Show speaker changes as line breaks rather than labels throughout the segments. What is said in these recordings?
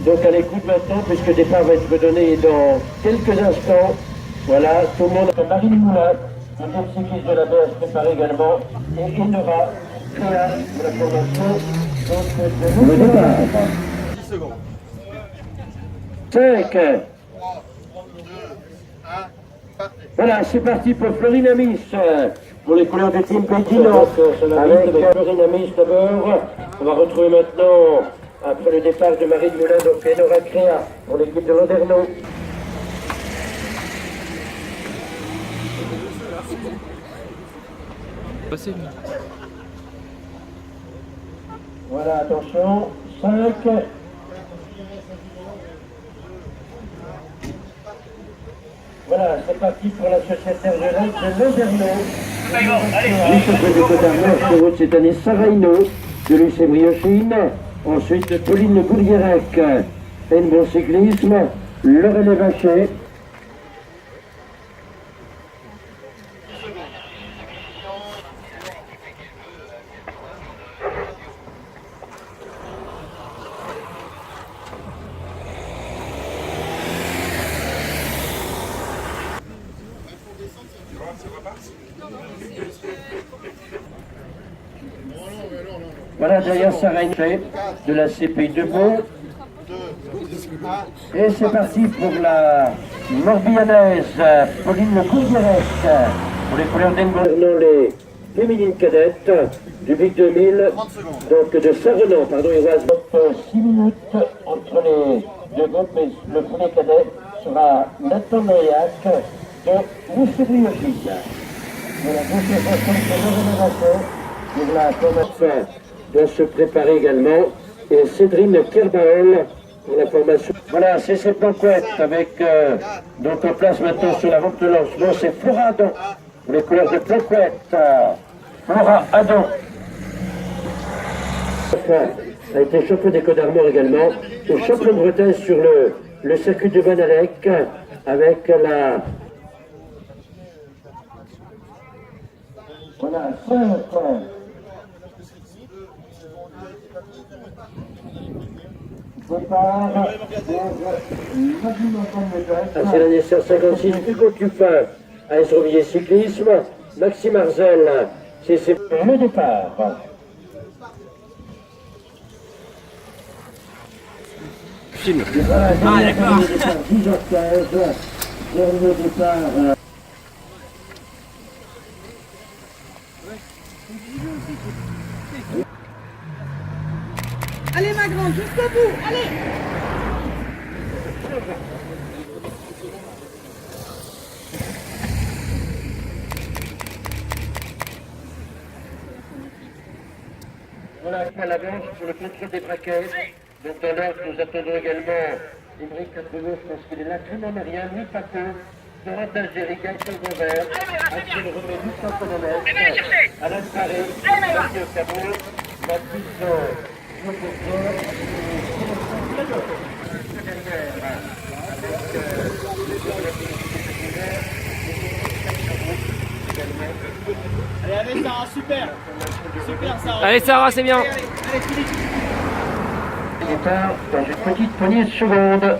Donc à l'écoute maintenant, puisque le départ va être donné dans quelques instants. Voilà, tout le monde. Marie Moulin, deuxième cycliste de la BS prépare également. Et Enora, Créa de la formation. Donc le départ.
10 secondes.
5. Voilà, c'est parti pour Florinamis, pour les couleurs du team Pétino, avec Florinamis d'abord. On va retrouver maintenant, après le départ de Marie de Moulin, donc Enora Créa pour l'équipe de Landerneau. Voilà, attention, 5. Voilà, c'est parti pour la sociétaire de Landerneau. Le champion du Côte d'Armor sur route cette année, Sarah Hinault, de Lucé Briochine. Ensuite, Pauline Gourguerec, Bon Cyclisme, Laurel Vacher. Voilà, derrière Sarah Hinault, de la CPI de Beau. Et c'est parti pour la Morbihannaise, Pauline Gourguerec, pour les couleurs d'Engon. Les féminines cadettes du Big 2000, donc de Saint-Renan, pardon, il reste 6 minutes entre les deux groupes, mais le premier cadet sera Nathan Mayac de Lucé-Briochine. Voilà, donc c'est pour la formation doit se préparer également, et Cédrine Kerbaol pour la formation. Voilà, c'est cette banquette avec, donc en place maintenant sur la rampe de lancement, c'est Flora Adon, pour les couleurs de banquette. Flora Adon. A été champion des Côtes d'Armor également, et champion de Bretagne sur le circuit de Van Alec, avec la... Voilà, 5. C'est l'année 56, Hugo Tupin, AS Rovillé Cyclisme, Maxime Arzel, c'est le départ. Film. Voilà, d'accord. 10h15, dernier départ.
Allez ma grande, jusqu'au bout, allez!
Voilà, à la blanche pour le contrôle des braquets. Donc dans l'ordre, nous attendons également Émeric Catrevaux, je pense qu'il est là, Clément Marien, Louis Paco, Florent d'Algérie, Gaëtan Gobert, Axel Romé, Lucien Conomètre, Alain Paré, Mathieu Cabot, Mathis
Allez Sarah, super. Super Sarah.
Allez Sarah, c'est bien.
Départ dans une petite poignée de secondes.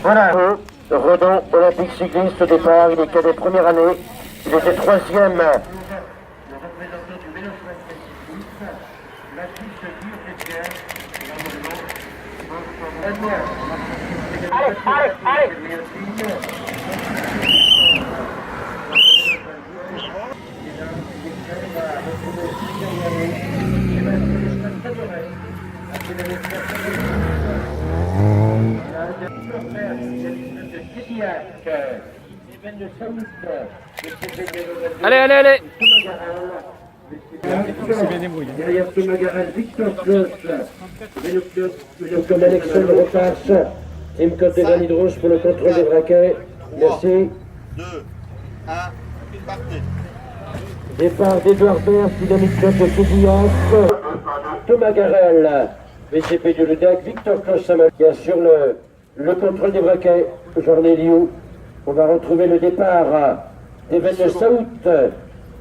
Voilà, Redon, olympique cycliste au départ, il est cadet première année, il était troisième. Le représentant du vélo cycliste, la piste dure
Allez, allez, allez.
Derrière Thomas Garel, Victor Klaus, comme Alexandre repasse, Tim Côte de Granidros pour le contrôle des braquets. Merci.
2, 1, partez.
Départ d'Edouard Bert, Dynamique Club de Kédillac, Thomas Garel, VCP du Ludac, Victor Klaus Samal, qui assure le contrôle des braquets, Jorné Liu. On va retrouver le départ d'Even Saout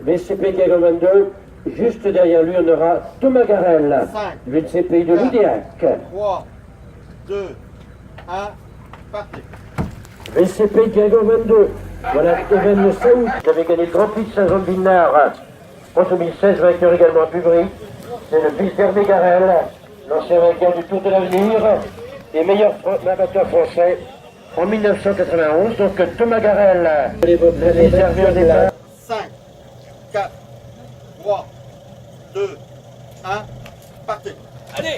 VCP Gagon 22. Juste derrière lui, on aura Thomas Garel, VCP de Ludiac.
3, 2, 1, partez.
VCP Gagon 22. Voilà, Even Saoud, qui avait gagné le Grand Prix de Saint-Jean-de-Villenard en 2016, vainqueur également à Puvry. C'est le fils d'Hervé Garel, l'ancien vainqueur du Tour de l'Avenir et meilleur amateur français en 1991. Donc Thomas Garel, les serveurs des
5, 4, 3, 2, 1, partez.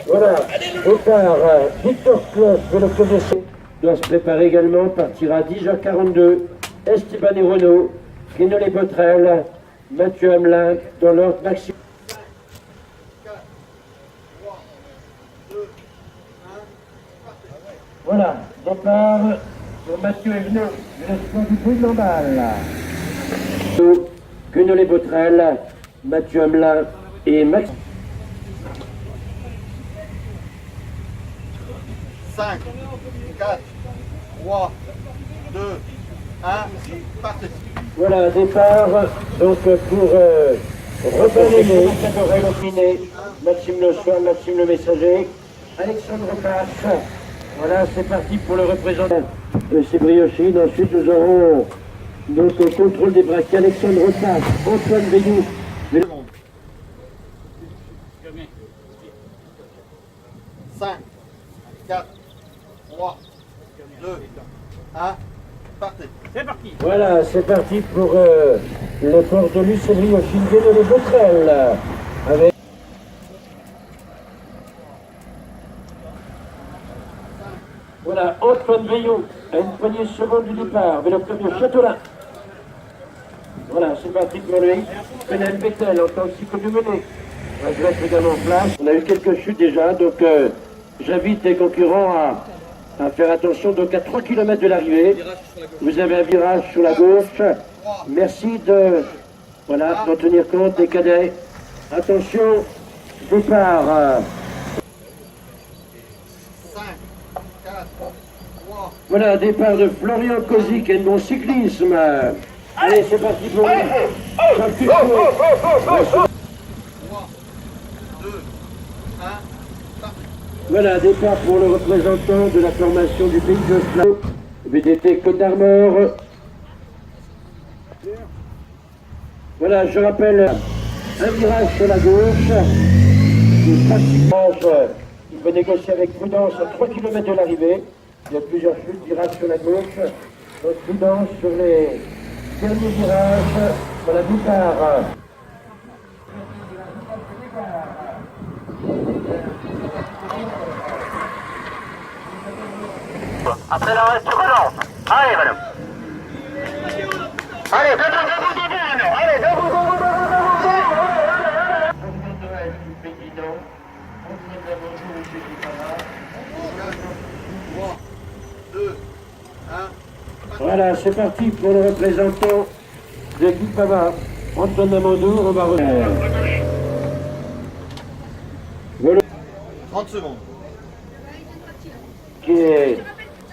Voilà, départ, Victor Cloche, vélo connaissé, doit se préparer également, partira à 10h42. Esteban et Renault, Guénolé Botrel, Mathieu Hamelin, dans l'ordre maximum.
4, 3, 2, 1, partez.
Voilà, départ pour Mathieu Evenot, de l'espoir du bruit normal. Guénolé Botrel, Mathieu Hamelin et Max.
5, 4, 3, 2, 1, partez.
Voilà, départ donc pour Robin Léné, Maxime Le Soir, Maxime Le Messager, Alexandre Pache. Voilà, c'est parti pour le représentant de Sébriochine. Ensuite, nous aurons donc au contrôle des braquets Alexandre Pache, Antoine Veillou.
5, 4, 3, 2, 1, partez. C'est parti.
Voilà, c'est parti pour l'effort de Sébriochine, Guénolé Botrel. Avec voilà, Antoine Veillot à une poignée de seconde du départ, vélo club de Châteaulin. Voilà, c'est parti pour lui. Penel Bettel en tant que cyclo-du-mené. On va être également en place. On a eu quelques chutes déjà, donc j'invite les concurrents à faire attention. Donc à 3 km de l'arrivée, vous avez un virage sur la gauche. Merci de voilà, d'en tenir compte des cadets. Attention, départ.
5, 4, 3,
Voilà, départ de Florian Kozik et de bon cyclisme. Allez, c'est parti pour lui.
3, 2, 1, partez.
Voilà, départ pour le représentant de la formation du pays de Flandre, VDT Côte d'Armor. Voilà, je rappelle un virage sur la gauche. Il faut négocier avec prudence à 3 km de l'arrivée. Il y a plusieurs chutes, virage sur la gauche. Donc prudence sur les derniers virages. Voilà, départ.
Après l'arrêt, tu relances. Allez, madame. Allez, allez, debout.
3, 2, 1,
Voilà, c'est parti pour le représentant de Guipava, Antoine Amandour, on va revenir. Voilà,
30 secondes.
qui est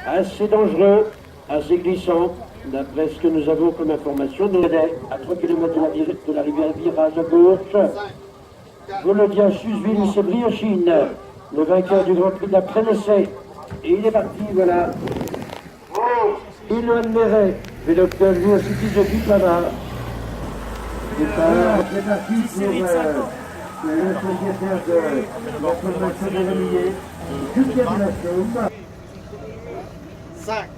assez dangereux, assez glissant, d'après ce que nous avons comme information. Nous sommes à 3 km de l'arrivée à virage à gauche. Volodia Susville, c'est Briochine, le vainqueur du Grand Prix de la Prénessé. Et il est parti, voilà. Iloine Méret, vélo club lui aussi de Guipava. C'est parti pour le secrétaire de la formation des Remillés, Julien de la Chaume.
5,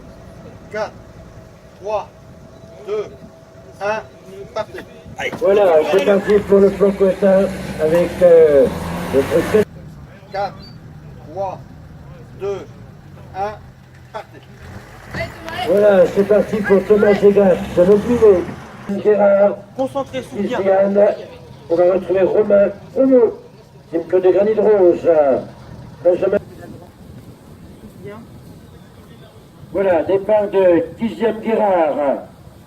4, 3, 2, 1, partez.
Voilà, c'est parti pour le plan Cotin avec notre
4, 3, 2, 1, partez.
Voilà, c'est parti pour Thomas Gégat, de l'Opulé, Gérard, Christiane, on va retrouver Romain, Ono, Simco de Granit Rose, Benjamin. Voilà, départ de 10e Guérard,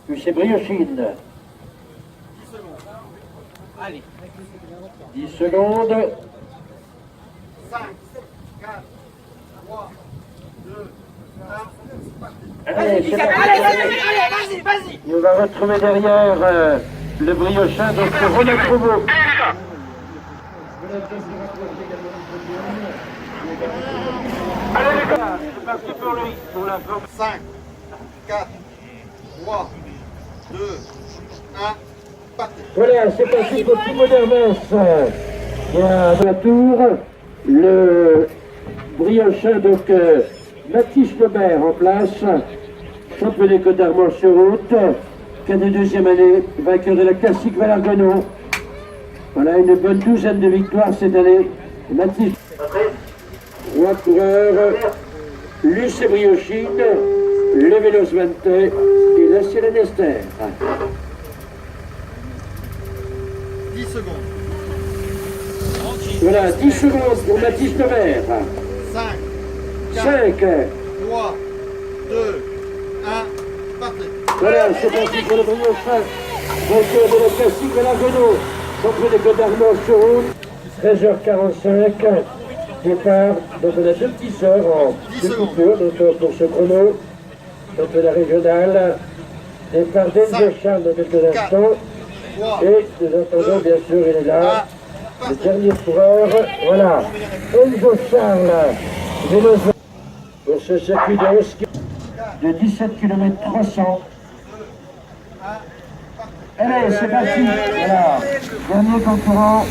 UC Briochine. 10 secondes.
5, 4, 3, 2, 1, partez.
Allez, c'est parti.
Allez, vas-y.
Et on va retrouver derrière le briochin, donc Romain Provost.
Allez les gars.
C'est parti pour lui, pour la forme.
5, 4, 3, 2, 1, partez.
Voilà, c'est parti pour Timo Dermès. Il y a à la tour le briochin, donc Mathis Lebert en place, champion des Côtes d'Armor sur route, cadet deuxième année, vainqueur de la classique Valargono. Voilà, une bonne douzaine de victoires cette année. Mathis, trois coureurs, Luce et Briochine, le Vélos Vente et la Sirène Esther.
10 secondes.
Voilà, 10 secondes pour Mathis Lebert.
5, 4,
5.
3, 2, 1, partez.
Voilà, c'est parti pour le briochin, vainqueur de la classique Valargono, champion des Côtes d'Armor sur route. 13h45, départ. Donc on a deux petites heures en deux coupures donc, pour ce chrono. Donc la régionale, départ d'Enzo Charles dans quelques instants.
3,
Et nous entendons bien sûr, il est là, le dernier coureur. Voilà, Enzo Charles, vélo pour ce circuit de Hosky de 17 km 300. Allez, c'est parti. Voilà, dernier concurrent,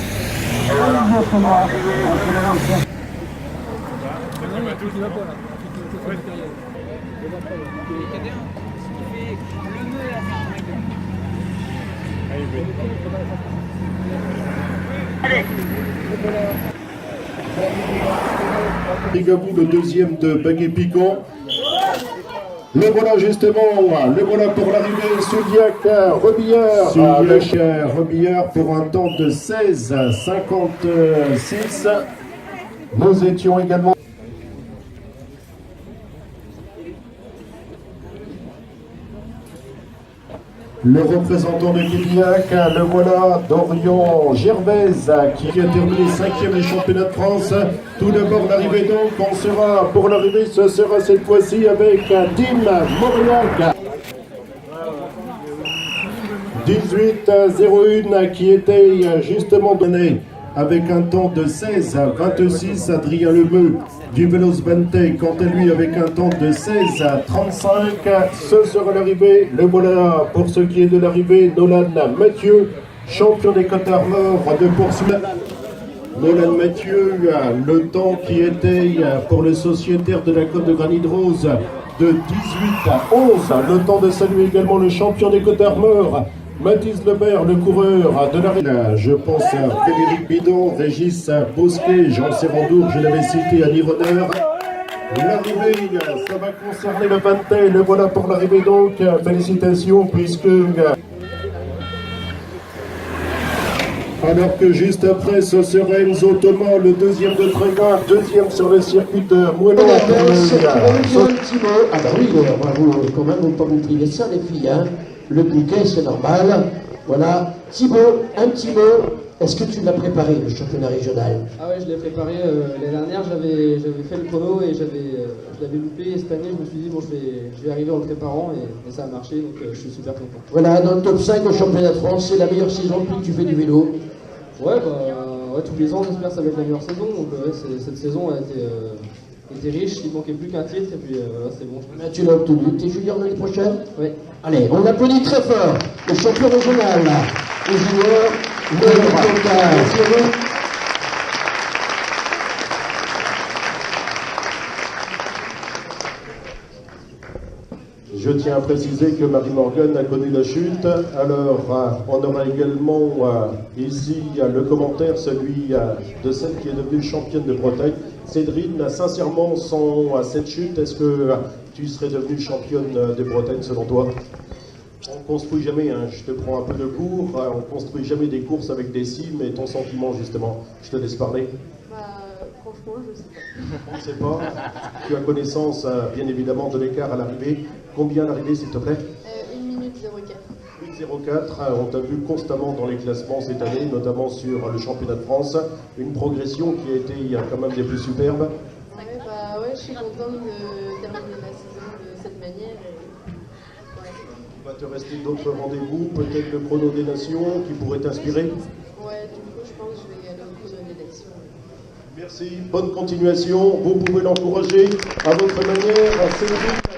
Enzo Thomas.
Pigabou, le deuxième de Baguet Picon. Le voilà justement, le voilà pour l'arrivée, Souliac Rebillard, Rebillard pour un temps de 16,56. Nous étions également. Le représentant de Quédiac, le voilà, Dorian Gervaise, qui a terminé 5e du championnat de France. Tout d'abord l'arrivée donc, on sera, pour l'arrivée, ce sera cette fois-ci avec Tim Mauriac. 18,01 qui était justement donné avec un temps de 16,26. Adrien Lemeu du Vélos Vente, quant à lui, avec un temps de 16,35. Ce sera l'arrivée. Le voilà pour ce qui est de l'arrivée. Nolan Mathieu, champion des Côtes d'Armor de poursuite. Nolan Mathieu, le temps qui était pour le sociétaire de la Côte de Granit Rose de 18,11. Le temps de saluer également le champion des Côtes d'Armor, Mathis Lebert, le coureur de la... Je pense à Frédéric Bidon, Régis Bosquet, Jean Serrandour, je l'avais cité, à l'Ironeur. L'arrivée, ça va concerner le 20, le voilà pour l'arrivée donc. Félicitations puisque... Alors que juste après, ce serait Enzo Thomas, le deuxième de Trégat, deuxième sur le circuit de Moellon.
Un petit mot. Ah bah oui, bravo, quand même, on ne peut pas vous priver de ça, les filles, hein. Le bouquet, c'est normal. Voilà. Thibaut, un petit mot. Est-ce que tu l'as préparé, le championnat régional?
Ah ouais, je l'ai préparé l'année dernière, j'avais fait le chrono et je l'avais loupé. Et cette année, je me suis dit, bon, je vais arriver en le préparant et ça a marché, donc je suis super content.
Voilà, dans le top 5 au championnat de France, c'est la meilleure saison depuis que tu fais du vélo.
Ouais, ouais, tous les ans, j'espère que ça va être la meilleure saison. Donc ouais, cette saison a été riche, il manquait plus qu'un titre et puis voilà, c'est bon.
Là, tu l'as obtenu. T'es junior l'année prochaine?
Oui.
Allez, on applaudit très fort le champion régional, le joueur, le
Je tiens à préciser que Marie-Morgane a connu la chute. Alors, on aura également ici le commentaire, celui de celle qui est devenue championne de Bretagne. Cédrine, sincèrement, sans cette chute, est-ce que tu serais devenue championne de Bretagne selon toi? On construit jamais, hein, je te prends un peu de cours, on construit jamais des courses avec des scies, mais ton sentiment justement, je te laisse parler.
Franchement, je sais pas.
On ne sait pas. Tu as connaissance, bien évidemment, de l'écart à l'arrivée. Combien à l'arrivée, s'il te plaît?
1 minute 04.
8,04, on t'a vu constamment dans les classements cette année, notamment sur le championnat de France. Une progression qui a été quand même des plus superbes.
Ouais, je suis contente de terminer la saison de cette manière. Et... Ouais.
te rester d'autres rendez-vous, peut-être le chrono des nations qui pourrait t'inspirer?
Ouais, du coup, je pense que je vais y aller au chrono des nations.
Merci, bonne continuation. Vous pouvez l'encourager à votre manière. C'est